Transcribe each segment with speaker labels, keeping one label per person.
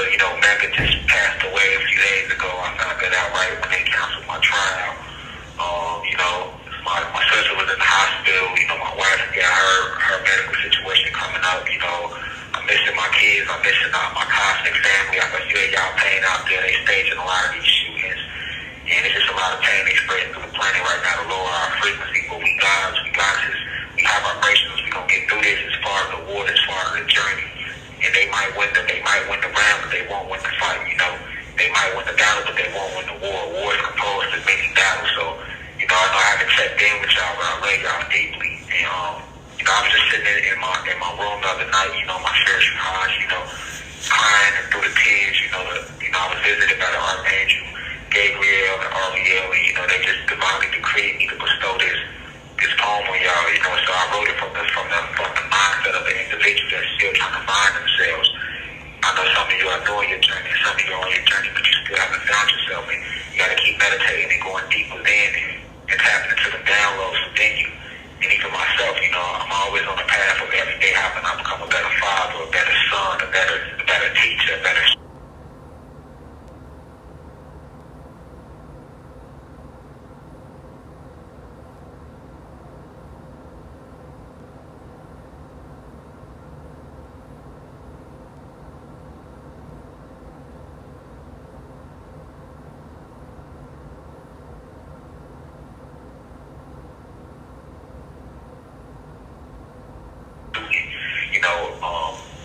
Speaker 1: Mecca just passed away a few days ago. I found that out right when they canceled my trial. My sister was in the hospital. My wife got her medical situation coming up. I'm missing my kids. I'm missing my cosmic family. I can feel y'all pain out there. They staging a lot of these shootings. And it's just a lot of pain they spreading through the planet right now to lower our frequency. But we have vibrations. We're going to get through this as far as the war, as far as the journey. And they might win the round, but they won't win the fight. They might win the battle, but they won't win the war. War is composed of many battles. So, I know I haven't checked in with y'all, but I love y'all deeply. And, I was just sitting in my room the other night, my spiritual highs, crying and through the tears, I was visited by the Archangel, Gabriel and Ariel, and, they just divinely decreed me to bestow this poem on y'all, so I wrote it from the mindset of the individual that's still trying to find themselves. I know some of you are doing your journey, some of you are on your journey, but you still haven't found yourself, and you got to keep meditating and going deeper in and tapping into the downloads within you. And even myself, I'm always on the path of every day having I become a better father, a better son, a better teacher, a better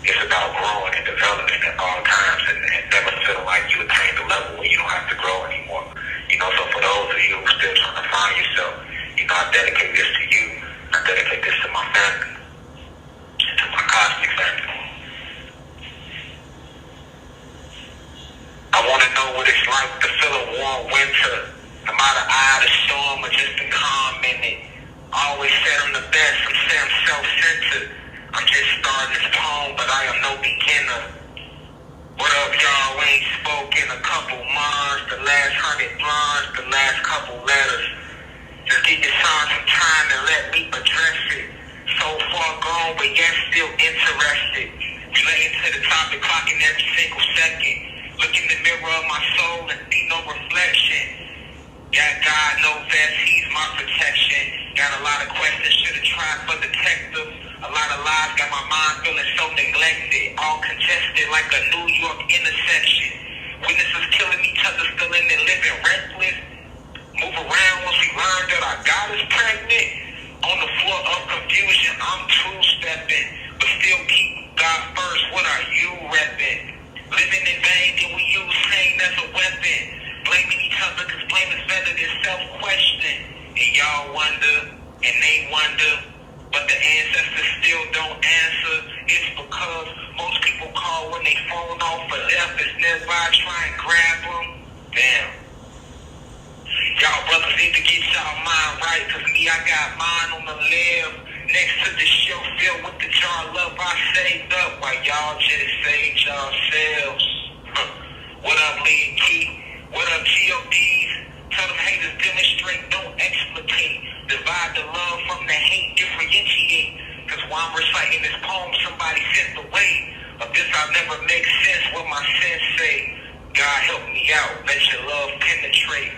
Speaker 1: it's about growing and developing at all times and never feeling like you attain the level where you don't have to grow anymore. So for those of you who are still trying to find yourself, I dedicate this to you. I dedicate this to my family, to my cosmic family. I want to know what it's like to feel a warm winter, no matter eye the storm or just a calm minute. I always said I'm the best, I'm self-centered. I'm just starting this poem, but I am no beginner. What up, y'all? We ain't spoke in a couple months. The last 100 blondes, the last couple letters. Just give your son some time and let me address it. So far gone, but yet still interested. Relating to the topic, clocking every single second. Look in the mirror of my soul and see no reflection. Got God knows that He's my protection. Got a lot of questions, should've tried for detectives. A lot of lies got my mind feeling so neglected. All congested like a New York intersection. Witnesses killing each other, still in there living reckless. Move around once we learn that our God is pregnant. On the floor of confusion, I'm two-stepping. But still keep God first, what are you repping? Living in vain, then we use pain as a weapon. Blaming each other cause blame is better than self-questioning. And y'all wonder, and they wonder, but the ancestors still don't answer. It's because most people call when they phone off for death is nearby, try and grab them. Damn. Y'all brothers need to get y'all mind right, cause me, I got mine on the left. Next to the shelf filled with the jar of love I saved up, while y'all just saved yourselves. What up, Lee and Keith? What up, GODs? Tell them haters demonstrate, don't exploitate. Divide the love from the hate, differentiate. Cause while I'm reciting this poem, somebody sent the way of this I'll never make sense what my sins say. God help me out, let your love penetrate.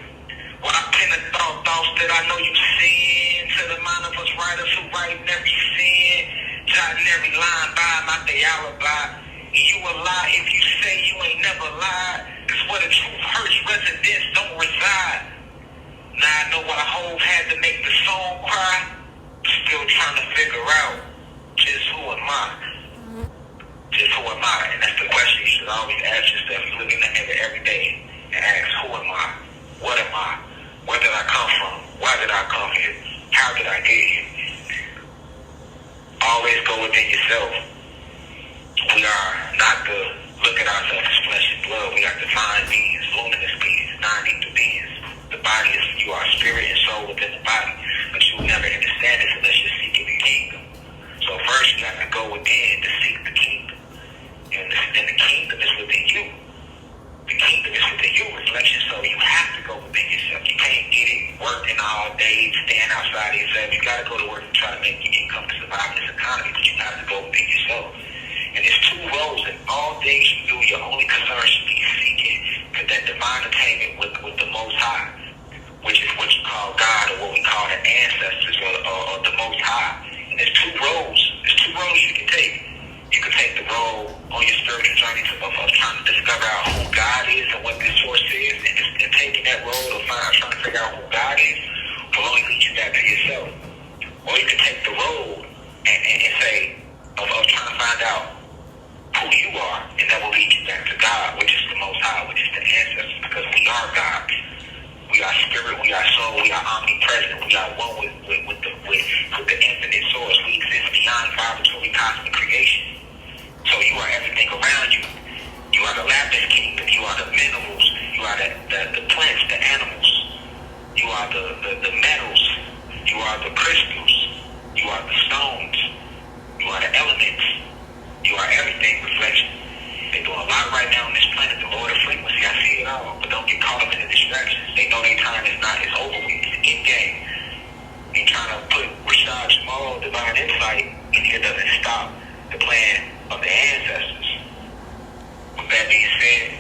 Speaker 1: When I pen the thoughts that I know you've seen, to the mind of us writers who write every sin, jotting every line by, not the alibi. And you a lie if you say you ain't never lied. Cause where the truth hurts, residents don't reside. Now I know what I hope had to make the song cry. Still trying to figure out just who am I? Just who am I? And that's the question you should always ask yourself. You look in the mirror every day and ask, who am I? What am I? Where did I come from? Why did I come here? How did I get here? Always go within yourself. We are not to look at ourselves as flesh and blood. We are divine beings, luminous beings, non-ether beings. The body is, you are spirit and soul within the body, but you will never understand this unless you're seeking the kingdom. So first you have to go within to seek the kingdom. And the kingdom is within you. The kingdom is within you, reflection, so you have to go within yourself. You can't get it working all day, stand outside of yourself. You got to go to work and try to make your income to survive in this economy, but you have to go within yourself. And there's two roles in all things you do. Your only concern roads you can take. You can take the road on your spiritual journey of trying to discover out who God is and what this source is, and taking that road of trying to figure out who God is will only lead you back to yourself. Or you can take the road and say, of trying to find out who you are, and that will lead you back to God, which is the Most High, which is the ancestors, because we are gods. We are spirit, we are soul, we are omnipresent, we are one with the infinite source. We exist beyond vibratory cosmic creation. So you are everything around you. You are the lapis kingdom, you are the minerals, you are the plants, the animals, you are the metals, you are the crystals, you are the stones, you are the elements, you are everything, reflection. They're doing a lot right now on this planet, the lower the frequency, I see it all. But don't get caught up in the distractions. They know their time is over with, it's the end game. They trying to put Rashad, Jamal, divine insight, and it doesn't stop the plan of the ancestors. With that being said,